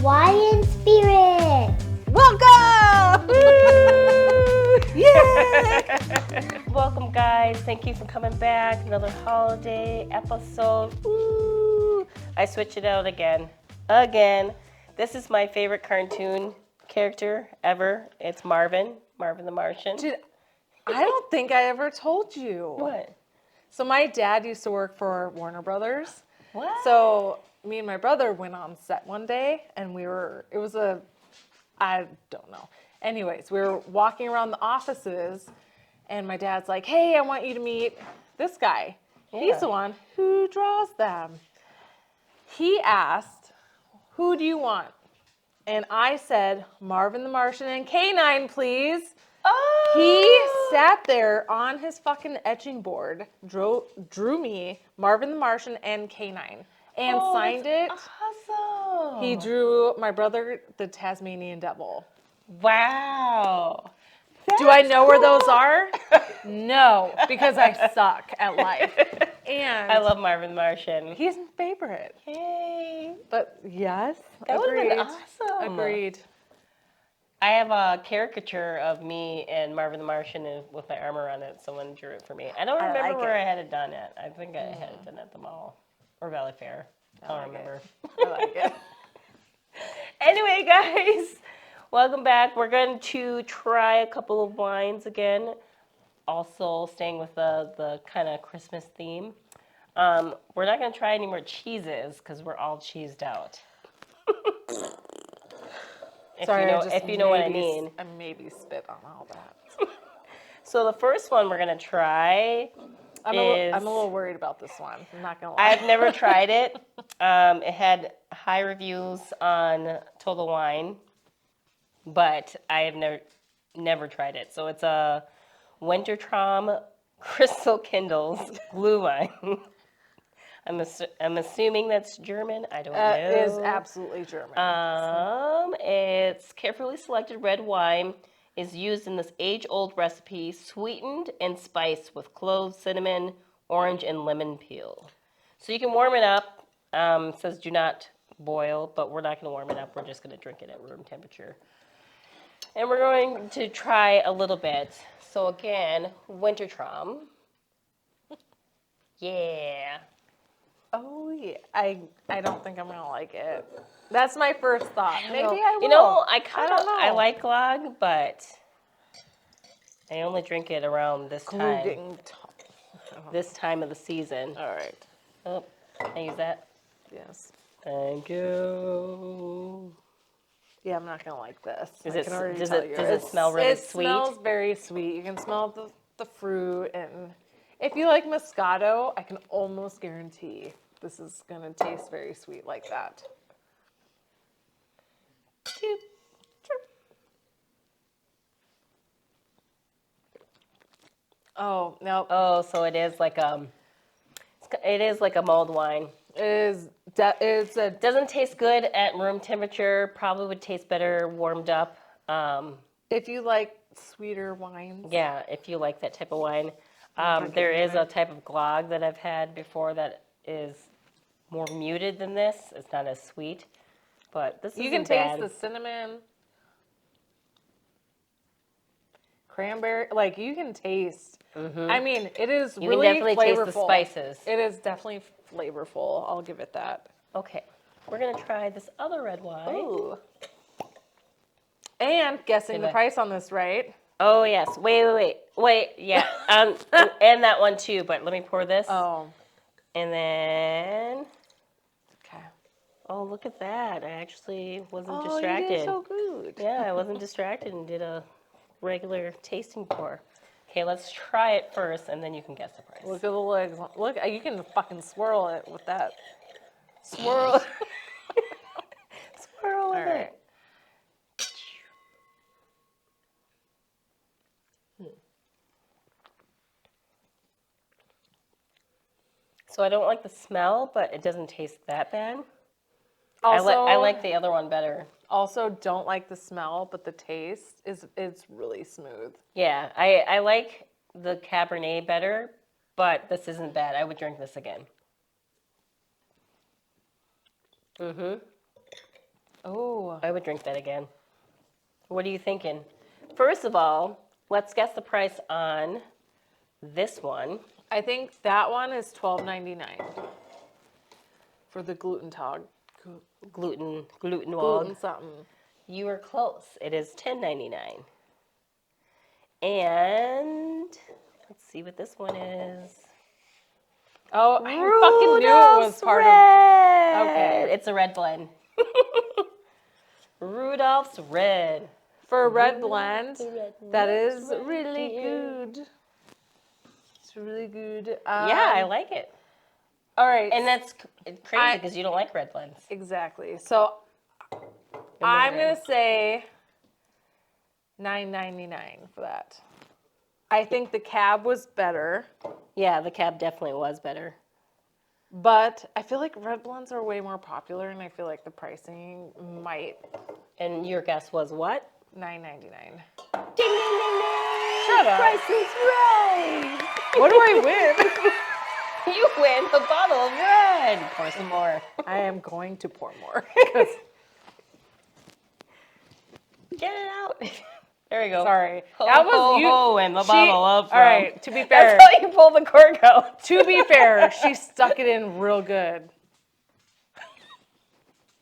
Wine and Spirit. Welcome! Yeah! Welcome, guys. Thank you for coming back. Another holiday episode. Woo! I switched it out again. This is my favorite cartoon character ever. It's Marvin the Martian. Dude, I don't think I ever told you. What? So my dad used to work for Warner Brothers. What? So me and my brother went on set one day and I don't know. Anyways, we were walking around the offices and my dad's like, hey, I want you to meet this guy. Yeah. He's the one who draws them. He asked, who do you want? And I said, Marvin the Martian and K9, please. Oh! He sat there on his fucking etching board, drew me Marvin the Martian and K9, and signed it. Awesome. He drew my brother the Tasmanian Devil. Wow. Do I know where those are? No, because I suck at life. And I love Marvin the Martian. he's my favorite. Yay. But yes, That would have agreed. been awesome. Agreed. I have a caricature of me and Marvin the Martian with my armor on it. Someone drew it for me. I don't remember where I had it done at. I think I had it done at the mall or Valley Fair. I don't remember. I like it. Anyway, guys, welcome back. We're going to try a couple of wines again. Also staying with the kind of Christmas theme. We're not going to try any more cheeses because we're all cheesed out. If you know what I mean. I maybe spit on all that. So the first one we're going to try I'm a little worried about this one. I'm not going to lie. I've never tried it. It had high reviews on Total Wine, but I have never tried it. So it's a Wintertraum Crystal Kindles glue wine. I'm assuming that's German. I don't know. It is absolutely German. It's carefully selected red wine is used in this age-old recipe, sweetened and spiced with cloves, cinnamon, orange, and lemon peel. So you can warm it up. It says do not boil, but we're not going to warm it up. We're just going to drink it at room temperature. And we're going to try a little bit. So again, Wintertraum. Yeah. Oh, yeah. I don't think I'm going to like it. That's my first thought. Maybe I will. You know, I like Glog, but I only drink it around this time. This time of the season. All right. Oh, can I use that? Yes. Thank you. Yeah, I'm not going to like this. Does I it can already does tell it you. does it smell really sweet? It smells very sweet. You can smell the fruit, and if you like Moscato, I can almost guarantee this is going to taste very sweet like that. Oh, no. Oh, so it is like a mulled wine. It Doesn't taste good at room temperature. Probably would taste better warmed up. if you like sweeter wines. Yeah, if you like that type of wine. There is a type of Glog that I've had before that is more muted than this. It's not as sweet, but this You can isn't bad. taste the cinnamon, cranberry. Like you can taste. Mm-hmm. I mean, it is You really can definitely flavorful. taste the spices. It is definitely flavorful. I'll give it that. Okay, we're gonna try this other red wine. Ooh. And guessing the price on this, right? Oh yes. Wait. Yeah. And that one too. But let me pour this. Oh. And then. Okay. Oh, look at that! I actually wasn't Oh, distracted. you did so good. Yeah, I wasn't distracted and did a regular tasting pour. Okay, let's try it first, and then you can guess the price. Look at the legs. Look, you can fucking swirl it with that. Swirl. Swirl with All right. it. So I don't like the smell, but it doesn't taste that bad. Also, I like the other one better. Also, don't like the smell, but the taste is really smooth. Yeah, I like the Cabernet better, but this isn't bad. I would drink this again. Oh, I would drink that again. What are you thinking? First of all, let's guess the price on this one. I think that one is $12.99 for the gluten tog. Gluten Gluten wog. something. You were close. It is $10.99. And let's see what this one is. Oh, I fucking knew it was part Red. Okay. It's a red blend. Rudolph's Red. for a red blend. Red That Rudolph's is Red really Deer. good. It's really good. Yeah, I like it. All right. And that's crazy because you don't like red blends. Exactly. So I'm going to say $9.99 for that. I think the cab was better, Yeah, the cab definitely was better. but I feel like red blends are way more popular, and I feel like the pricing might And your guess was what? $9.99. Ding, ding, ding, ding. Shut up. Price is right. What do I win? You win the bottle of red. Pour some more. I am going to pour more. 'Cause- Get it out. There we go. Sorry. Ho, That was ho, you. ho, and the bottle up. All right, to be fair. That's how you pull the cork out. To be fair, she stuck it in real good.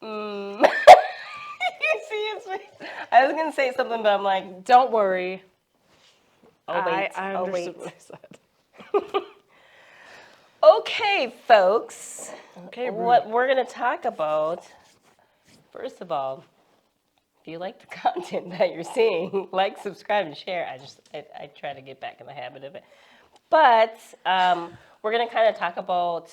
You see his face? I was going to say something, but I'm like, Don't worry. oh, wait. I oh, understood wait. what I said. Okay, folks. Okay, What we're going to talk about, first of all, if you like the content that you're seeing, like, subscribe, and share. I try to get back in the habit of it. But we're going to kind of talk about,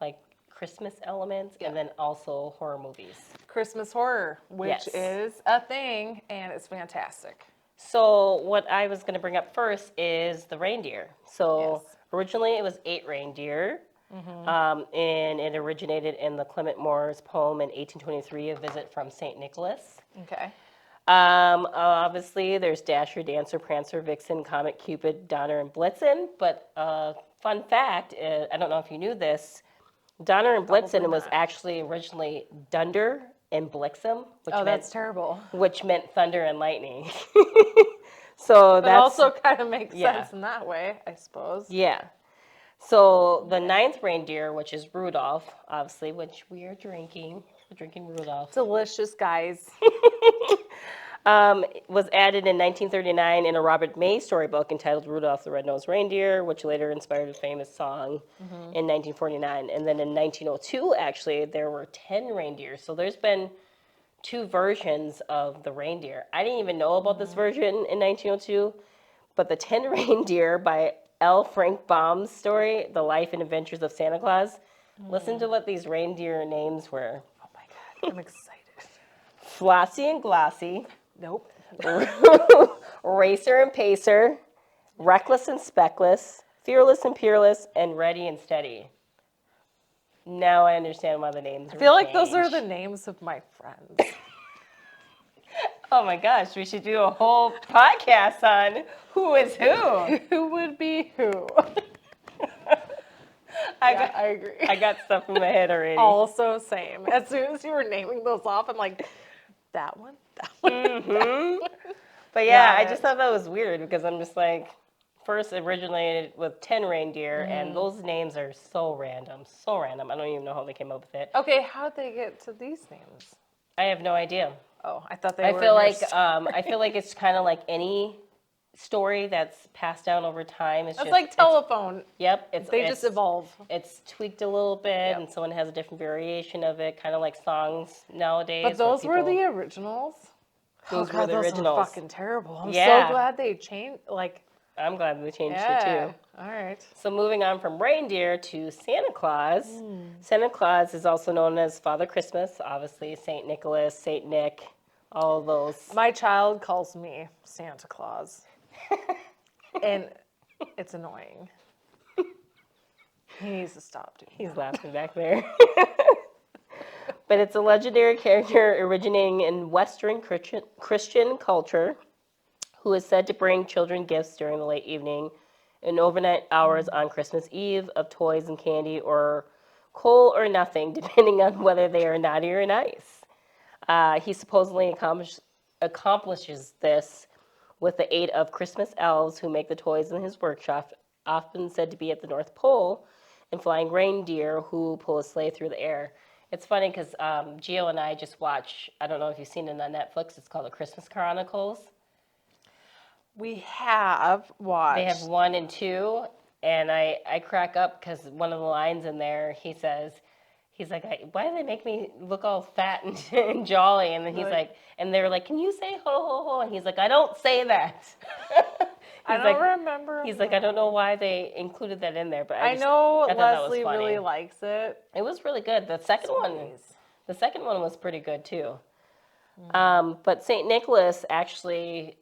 like, Christmas elements and then also horror movies. Christmas horror, which Yes. is a thing, and it's fantastic. So what I was going to bring up first is the reindeer. So Yes. originally it was 8 reindeer, and it originated in the Clement Moore's poem in 1823, A Visit from St. Nicholas. Okay. Obviously, there's Dasher, Dancer, Prancer, Vixen, Comet, Cupid, Donner, and Blitzen. But fun fact, I don't know if you knew this, Donner and Blitzen Probably was not. actually originally Dunder and Blixen, Oh, that's terrible. which meant thunder and lightning. So That that's also kind of makes yeah. sense in that way, I suppose. yeah. So the 9th reindeer, which is Rudolph, obviously, which we are drinking. We're drinking Rudolph. Delicious, guys. Was added in 1939 in a Robert May storybook entitled Rudolph the Red-Nosed Reindeer, which later inspired a famous song in 1949. And then in 1902, actually, there were 10 reindeers. So there's been 2 versions of the reindeer. I didn't even know about this version in 1902, but the 10 Reindeer by L. Frank Baum's story, The Life and Adventures of Santa Claus. Listen to what these reindeer names were. Oh my God, I'm excited. Flossie and Glossy, Nope. Racer and Pacer, Reckless and Speckless, Fearless and Peerless, and Ready and Steady. Now I understand why the names I feel like those are the names of my friends. Oh my gosh, we should do a whole podcast on who is who. Who would be who? I agree. I got stuff in my head already. Also, same. As soon as you were naming those off, I'm like, that one, that one. But yeah, Got I it. just thought that was weird because I'm just like, first originated with 10 reindeer, and those names are so random, so random. I don't even know how they came up with it. Okay, how'd they get to these names? I have no idea. Oh, I thought they I were. feel in your like I feel like it's kind of like any story that's passed down over time. It's like telephone. They just evolve. It's tweaked a little bit, Yep. and someone has a different variation of it, kind of like songs nowadays. But those were the originals. Those were the those originals. Were fucking terrible. I'm Yeah. so glad they changed. Like, I'm glad they changed yeah. it too. All right. So moving on from reindeer to Santa Claus. Santa Claus is also known as Father Christmas, obviously Saint Nicholas, Saint Nick, all of those. My child calls me Santa Claus, and it's annoying. He needs to stop doing He's laughing back there. But it's a legendary character originating in Western Christian culture who is said to bring children gifts during the late evening and overnight hours on Christmas Eve of toys and candy or coal or nothing, depending on whether they are naughty or nice. He supposedly accomplishes this with the aid of Christmas elves who make the toys in his workshop, often said to be at the North Pole, and flying reindeer who pull a sleigh through the air. It's funny because Gio and I just watch, I don't know if you've seen it on Netflix, it's called The Christmas Chronicles. We have watched. They have 1 and 2, and I crack up because one of the lines in there, he's like, why do they make me look all fat and jolly? And then he's like, and they're like, can you say ho, ho, ho? And he's like, I don't say that. I don't remember. He's like, I don't know why they incled that in there, but I know thought that was Leslie funny. really likes it. It was really good. The second one was pretty good too. But Saint Nicholas, actually,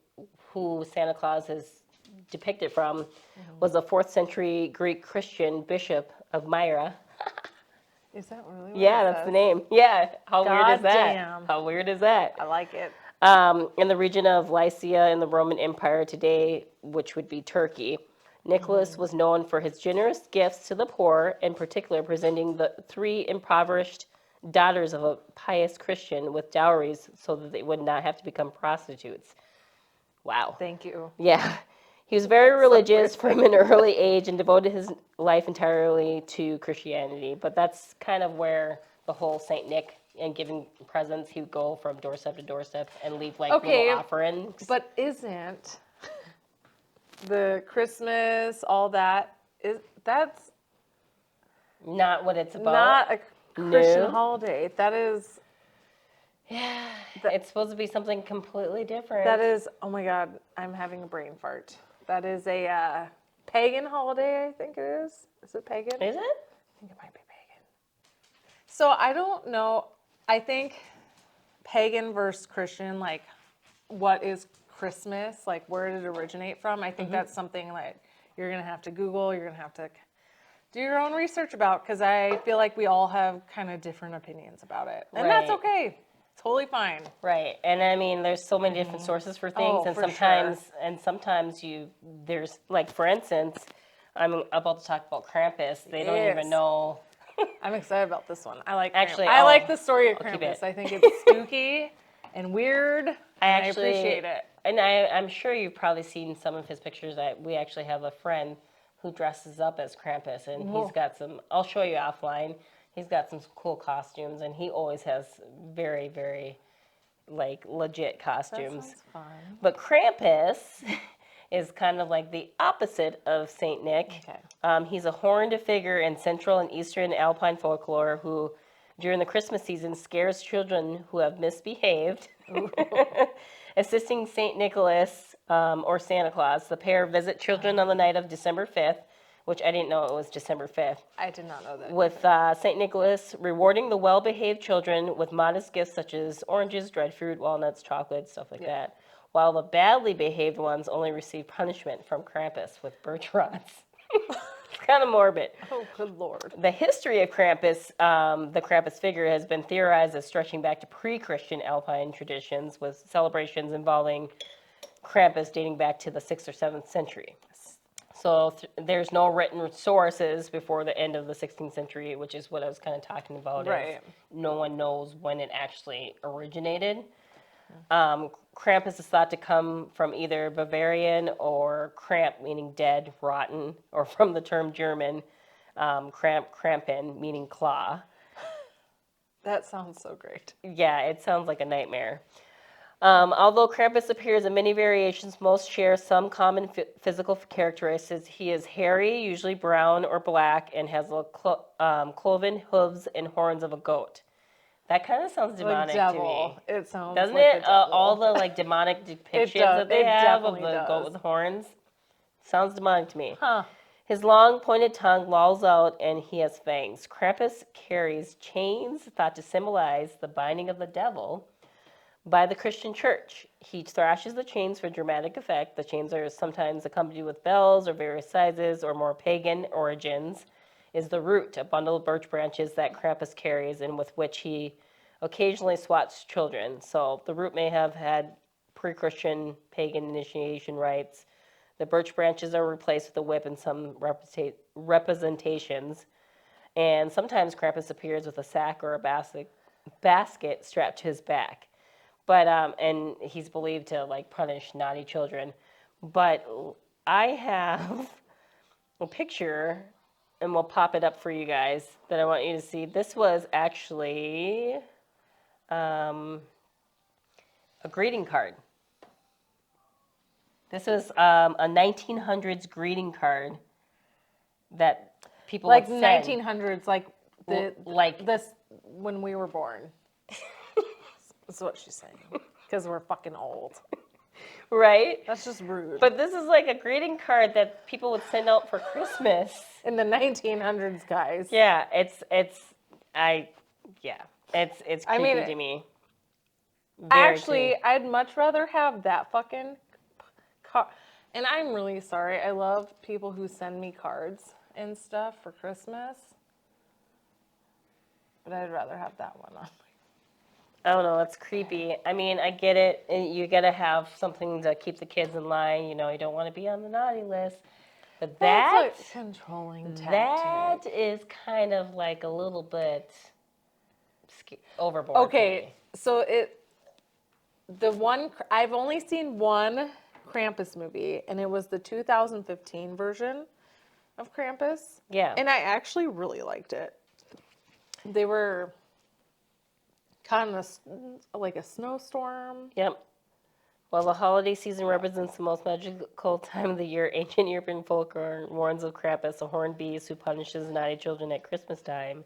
who Santa Claus is depicted from, was a 4th century Greek Christian bishop of Myra. Is that really what Yeah, it that's says? the name. Yeah, how weird is that? Goddamn. How weird is that? I like it. In the region of Lycia in the Roman Empire today, which would be Turkey, Nicholas was known for his generous gifts to the poor, in particular presenting the 3 impoverished daughters of a pious Christian with dowries so that they would not have to become prostitutes. Wow. Thank you. Yeah. He was very religious from an early age and devoted his life entirely to Christianity. But that's kind of where the whole Saint Nick and giving presents, he would go from doorstep to doorstep and leave little offerings. But isn't the Christmas, all that, that's Not what it's about. not a Christian No. holiday. That is, Yeah. It's supposed to be something completely different. oh my God, I'm having a brain fart. That is a pagan holiday, I think it is. Is it pagan? Is it? I think it might be pagan. So I don't know. I think pagan versus Christian, like, what is Christmas? Like, where did it originate from? I think that's something like you're going to have to Google. You're going to have to do your own research about, because I feel like we all have kind of different opinions about it. And that's Right. okay. Totally fine. Right. And I mean, there's so many different sources for things. Oh, and for sometimes there's, like, for instance, I'm about to talk about Krampus. They don't even Yes. know. I'm excited about this one. I like Actually, I like the story of I'll keep Krampus. it. I think it's spooky and weird. I appreciate it. And I'm sure you've probably seen some of his pictures. We actually have a friend who dresses up as Krampus, and he's got some, I'll show you offline. He's got some cool costumes, and he always has very, very, like, legit costumes. That sounds fun. But Krampus is kind of like the opposite of Saint Nick. Okay. He's a horned figure in Central and Eastern Alpine folklore who, during the Christmas season, scares children who have misbehaved. Assisting Saint Nicholas or Santa Claus, the pair visit children on the night of December 5th, which I didn't know it was December 5th. I did not know that. With St. Nicholas rewarding the well-behaved children with modest gifts such as oranges, dried fruit, walnuts, chocolate, stuff like that, while the badly behaved ones only receive punishment from Krampus with birch rods. It's kind of morbid. Oh, good Lord. The history of Krampus, the Krampus figure, has been theorized as stretching back to pre-Christian Alpine traditions, with celebrations involving Krampus dating back to the 6th or 7th century. So there's no written sources before the end of the 16th century, which is what I was kind of talking about. Right. No one knows when it actually originated. Krampus is thought to come from either Bavarian or Kramp, meaning dead, rotten, or from the term German, Krampen, meaning claw. That sounds so great. Yeah, it sounds like a nightmare. Although Krampus appears in many variations, most share some common physical characteristics. He is hairy, usually brown or black, and has cloven hooves and horns of a goat. That kind of sounds demonic like to devil. me. It sounds Doesn't like it? the devil. All the like demonic depictions that they it have of definitely the goat does. with horns sounds demonic to me. Huh. His long pointed tongue lolls out, and he has fangs. Krampus carries chains thought to symbolize the binding of the devil by the Christian church. He thrashes the chains for dramatic effect. The chains are sometimes accompanied with bells or various sizes or more pagan origins. Is the root, a bundle of birch branches that Krampus carries and with which he occasionally swats children. So the root may have had pre-Christian pagan initiation rites. The birch branches are replaced with a whip in some representations. And sometimes Krampus appears with a sack or a basket basket strapped to his back. But and he's believed to like punish naughty children. But I have a picture, and we'll pop it up for you guys that I want you to see. This was actually a greeting card. This was a 1900s greeting card that people Like would send. 1900s, like like this when we were born. That's what she's saying. Because we're fucking old. Right? That's just rude. But this is like a greeting card that people would send out for Christmas. In the 1900s, guys. Yeah, it's creepy I mean, to me. Actually, I'd much rather have that fucking card. And I'm really sorry. I love people who send me cards and stuff for Christmas. But I'd rather have that one on. I don't know, it's creepy. I mean, I get it. You gotta have something to keep the kids in line. You know, you don't want to be on the naughty list. But That's a controlling tactic. that is kind of like a little bit overboard. Okay, so I've only seen one Krampus movie, and it was the 2015 version of Krampus. Yeah. And I actually really liked it. They were kind of like a snowstorm. Yep. While the holiday season represents the most magical time of the year, ancient European folklore warns of Krampus, a horned beast who punishes naughty children at Christmas time.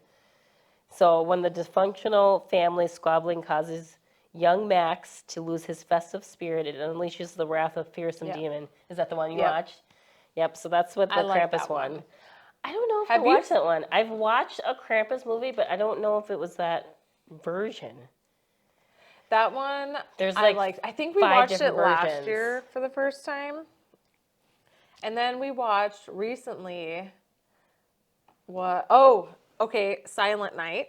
So when the dysfunctional family squabbling causes young Max to lose his festive spirit, it unleashes the wrath of fearsome demon. Is that the one you watched? Yep, so that's what the Krampus one. I don't know if I watched that one. I've watched a Krampus movie, but I don't know if it was that version. That one, there's like I think we watched it last year for the first time. And then we watched recently Silent Night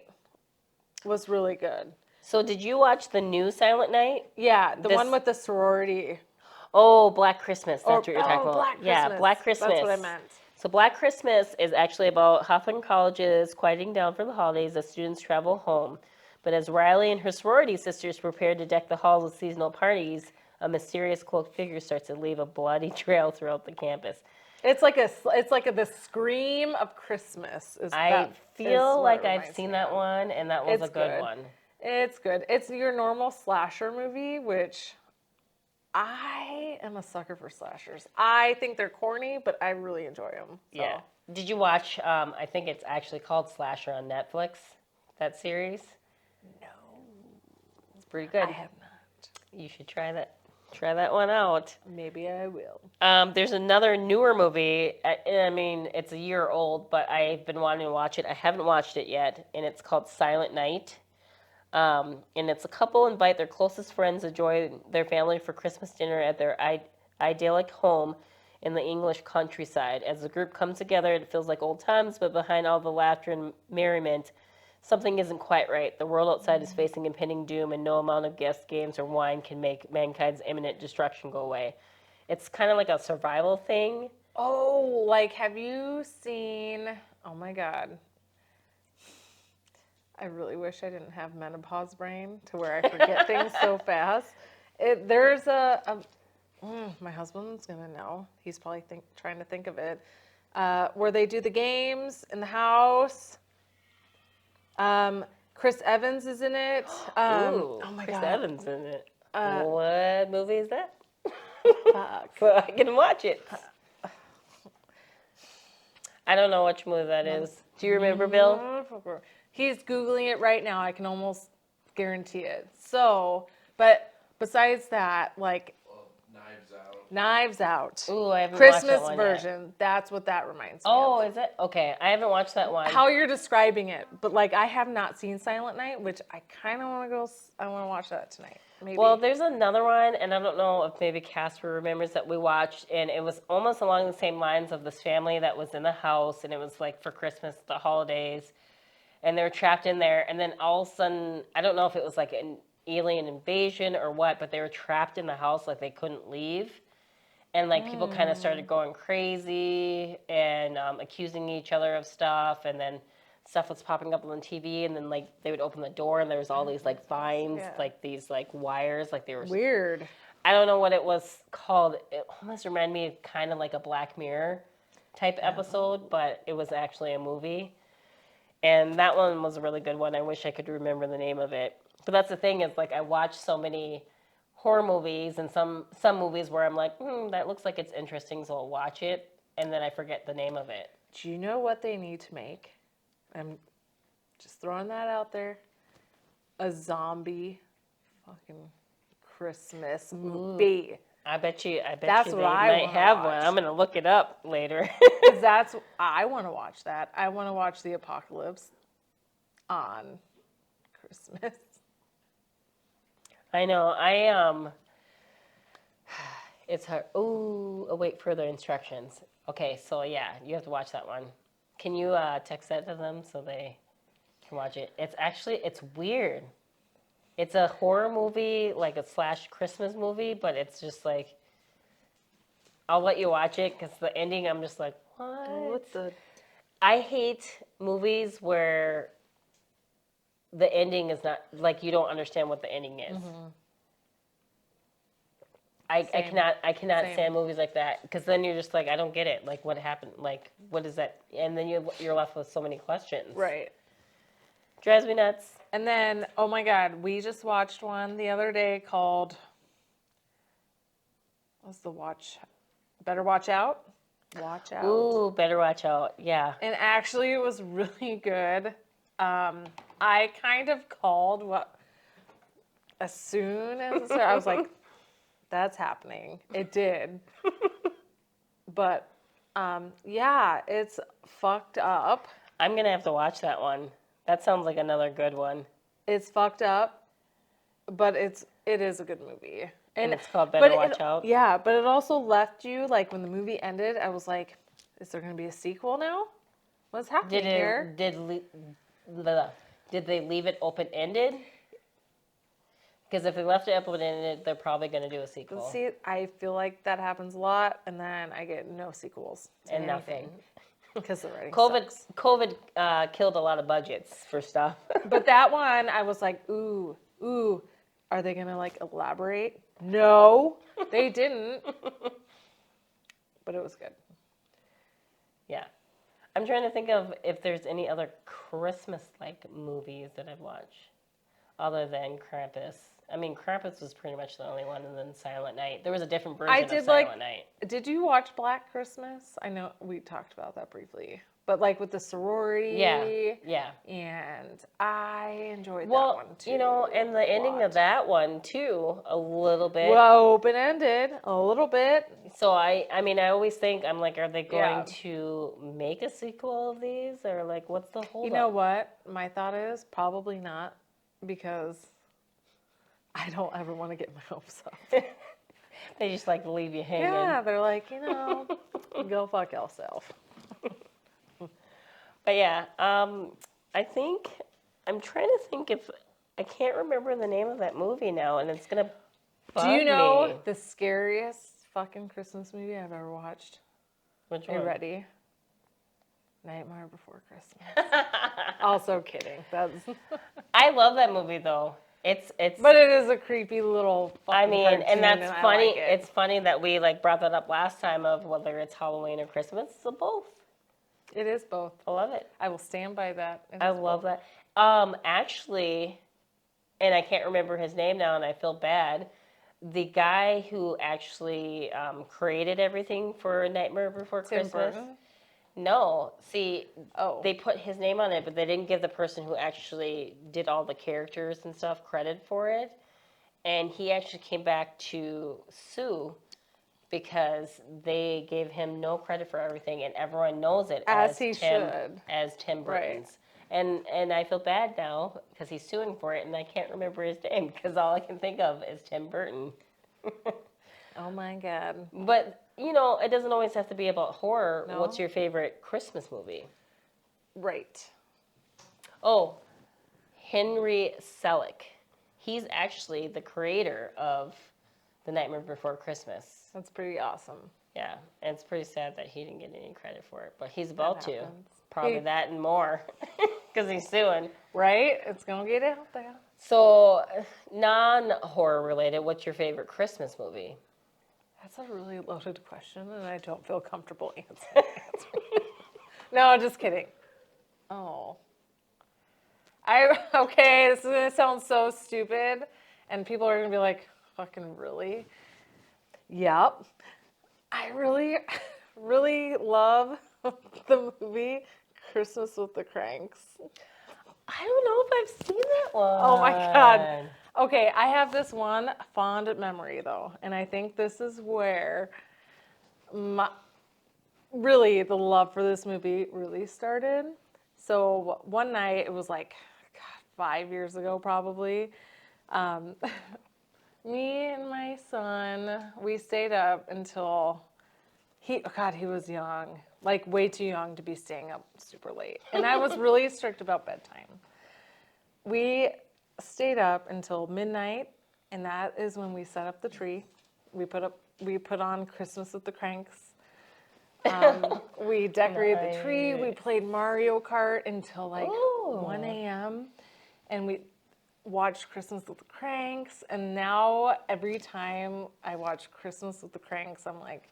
was really good. So did you watch the new Silent Night? Yeah, the one with the sorority. Oh, Black Christmas. That's what you're talking about. Black Christmas. Yeah, Black Christmas. That's what I meant. So Black Christmas is actually about Huffman College's quieting down for the holidays as students travel home. But as Riley and her sorority sisters prepare to deck the halls with seasonal parties, a mysterious cloaked figure starts to leave a bloody trail throughout the campus. It's like the scream of Christmas. I feel like I've seen that one, and that was a good one. It's good. It's your normal slasher movie, which I am a sucker for slashers. I think they're corny, but I really enjoy them. So. Yeah. Did you watch, I think it's actually called Slasher on Netflix, that series? No. It's pretty good. I have not. You should try that one out. Maybe I will. There's another newer movie. I mean, it's a year old, but I've been wanting to watch it. I haven't watched it yet, and it's called Silent Night. And it's a couple invite their closest friends to join their family for Christmas dinner at their idyllic home in the English countryside. As the group comes together, it feels like old times, but behind all the laughter and merriment, something isn't quite right. The world outside is facing impending doom, and no amount of gifts, games, or wine can make mankind's imminent destruction go away. It's kind of like a survival thing. Oh, like, have you seen... Oh, my God. I really wish I didn't have menopause brain to where I forget things so fast. There's my husband's going to know. He's probably trying to think of it. Where they do the games in the house. Chris Evans is in it. Ooh, oh my Chris God. Evans in it. What movie is that? Fuck. So I can watch it. I don't know which movie that is. Do you remember, Bill? He's Googling it right now. I can almost guarantee it. So, but besides that, like... Knives Out. Ooh, I haven't Christmas watched that one version. yet. That's what that reminds me Oh, of. is it? Okay, I haven't watched that one. How you're describing it, but like I have not seen Silent Night, which I kind of want to go. I want to watch that tonight. Maybe. Well, there's another one, and I don't know if maybe Casper remembers that we watched, and it was almost along the same lines of this family that was in the house, and it was like for Christmas, the holidays, and they were trapped in there, and then all of a sudden, I don't know if it was like an alien invasion or what, but they were trapped in the house, like they couldn't leave. And, like, people kind of started going crazy and accusing each other of stuff. And then stuff was popping up on the TV, and then like they would open the door, and there was all these like vines, like these like wires, like they were Weird. I don't know what it was called. It almost reminded me of kind of like a Black Mirror type episode, but it was actually a movie. And that one was a really good one. I wish I could remember the name of it. But that's the thing is, like, I watch so many horror movies and some movies where I'm like, that looks like it's interesting, so I'll watch it, and then I forget the name of it. Do you know what they need to make? I'm just throwing that out there. A zombie fucking Christmas movie. I bet you That's they what I might wanna have one. watch. I'm gonna look it up later. 'Cause I want to watch that. I want to watch the apocalypse on Christmas. I know. It's hard. Ooh, await further instructions. Okay, so yeah, you have to watch that one. Can you text that to them so they can watch it? It's weird. It's a horror movie, like a / Christmas movie, but it's just like, I'll let you watch it because the ending, I'm just like, what? I hate movies where the ending is not, like, you don't understand what the ending is. I cannot stand movies like that because then you're just like, I don't get it. Like, what happened? Like, what is that? And then you're left with so many questions. Right. Drives me nuts. And then, oh my God, we just watched one the other day called, Better Watch Out? Watch Out. Ooh, Better Watch Out. Yeah. And actually, it was really good. I kind of called as soon as it started, I was like, that's happening. It did. But, yeah, it's fucked up. I'm going to have to watch that one. That sounds like another good one. It's fucked up, but it is a good movie. And it's called Better Watch Out? Yeah, but it also left you, like, when the movie ended, I was like, is there going to be a sequel now? What's happening here? Did they leave it open-ended? Because if they left it open-ended, they're probably going to do a sequel. See, I feel like that happens a lot, and then I get no sequels. And nothing. Because the writing sucks. COVID killed a lot of budgets for stuff. But that one, I was like, ooh, are they going to, like, elaborate? No, they didn't. But it was good. Yeah. I'm trying to think of if there's any other Christmas-like movies that I've watched other than Krampus. I mean, Krampus was pretty much the only one, and then Silent Night. There was a different version of Silent Night. Did you watch Black Christmas? I know we talked about that briefly. But, like, with the sorority. Yeah. And I enjoyed that Well, one, too. you know, and the ending of that one, too, a little bit. Well, open-ended, a little bit. So, I mean, I always think, I'm like, are they going to make a sequel of these? Or, like, what's the holdup? You know what? My thought is probably not, because I don't ever want to get my hopes up. They just, like, leave you hanging. Yeah, they're like, go fuck yourself. But yeah, I think, I'm trying to think if, I can't remember the name of that movie now, and it's going to bug me. Do you know the scariest fucking Christmas movie I've ever watched? Which Are one? you ready? Nightmare Before Christmas. Also kidding. I love that movie, though. It's. But it is a creepy little fucking I mean, cartoon, and that's I funny. like it. It's funny that we, like, brought that up last time of whether it's Halloween or Christmas. So both. It is both. I love it. I will stand by that. I love that. Actually, and I can't remember his name now, and I feel bad. The guy who actually created everything for Nightmare Before Christmas. Burton? No, see, Oh. they put his name on it, but they didn't give the person who actually did all the characters and stuff credit for it. And he actually came back to sue because they gave him no credit for everything, and everyone knows it As he should. as Tim Burton's. Right. And I feel bad now because he's suing for it, and I can't remember his name because all I can think of is Tim Burton. Oh my God. But, you know, it doesn't always have to be about horror. No. What's your favorite Christmas movie? Right. Oh, Henry Selick. He's actually the creator of The Nightmare Before Christmas. That's pretty awesome. Yeah, and it's pretty sad that he didn't get any credit for it, but he's about to. happens. Probably Hey. that and more. Because he's suing. Right? It's going to get out there. So, non-horror related, what's your favorite Christmas movie? That's a really loaded question, and I don't feel comfortable answering. No, just kidding. Oh. Okay, this is going to sound so stupid, and people are going to be like, fucking really? Yep. I really, really love the movie Christmas with the Cranks. I don't know if I've seen that one. Oh my God. Okay, I have this one fond memory though, and I think this is where really the love for this movie really started. So one night, it was like 5 years ago probably, me and my son, we stayed up until he was young, like way too young to be staying up super late. And I was really strict about bedtime. We stayed up until midnight, and that is when we set up the tree. We put on Christmas with the Cranks. We decorated the tree. We played Mario Kart until like 1 a.m. And we watched Christmas with the Cranks. And now every time I watch Christmas with the Cranks, I'm like,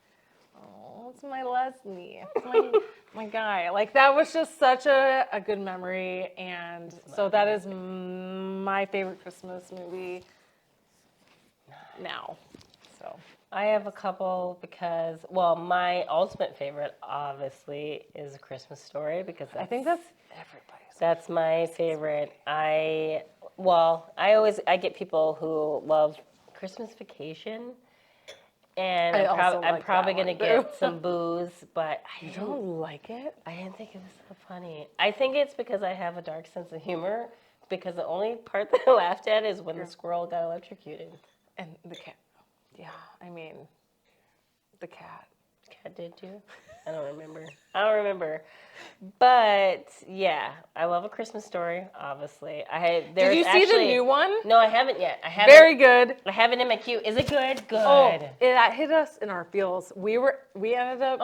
oh, it's my Leslie. It's my guy. Like, that was just such a good memory. And so that is my favorite Christmas movie now. So I have a couple because, well, my ultimate favorite, obviously, is A Christmas Story because I think that's everybody's. That's my favorite. I get people who love Christmas Vacation. And I'm probably going to get some booze, but You don't like it? I didn't think it was so funny. I think it's because I have a dark sense of humor, because the only part that I laughed at is when the squirrel got electrocuted. And the cat. Yeah, I mean, the cat. Cat did too? I don't remember. But, yeah, I love A Christmas Story, obviously. Did you see the new one? No, I haven't yet. Very good. I have it in my queue. Is it good? Good. Oh, it hit us in our feels. We ended up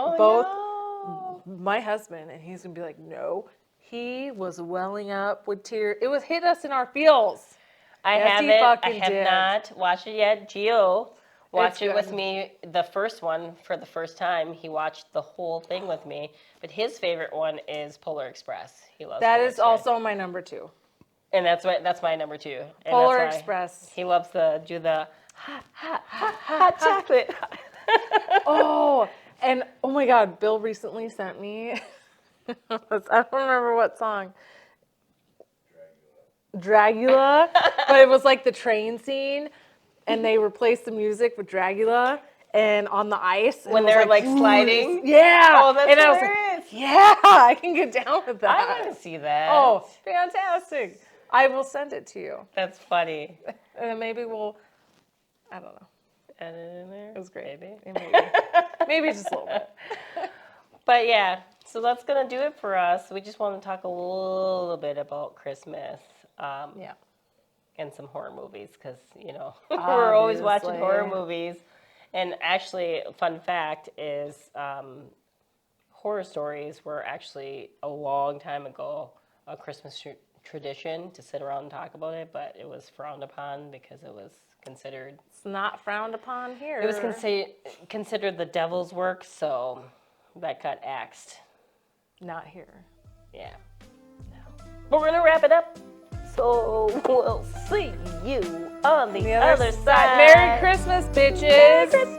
my husband, and he's going to be like, no. He was welling up with tears. It was hit us in our feels. I have not watched it yet. Gio watched it with me, the first one, for the first time. He watched the whole thing with me. But his favorite one is Polar Express. He loves that. Polar Is Express. Also my number 2. And that's my number 2. And Polar Express. He loves to do the hot chocolate. Oh, and oh my God, Bill recently sent me, I don't remember what song. Dragula. But it was like the train scene. And they replaced the music with Dragula, and on the ice. When they're like sliding? Yeah. Oh, that's hilarious. I was like, yeah, I can get down with that. I want to see that. Oh, fantastic. I will send it to you. That's funny. And then maybe we'll, I don't know. Edit it in there? It was great. Maybe. Maybe just a little bit. But yeah, so that's going to do it for us. We just want to talk a little bit about Christmas. Yeah. And some horror movies, because, we're always watching Obviously. horror movies. And actually, fun fact is horror stories were actually a long time ago a Christmas tradition to sit around and talk about it, but it was frowned upon because it was considered... It's not frowned upon here. It was considered the devil's work, so that got axed. Not here. Yeah. No. But we're going to wrap it up. So we'll see you on the other side. Merry Christmas, bitches. Merry Christmas.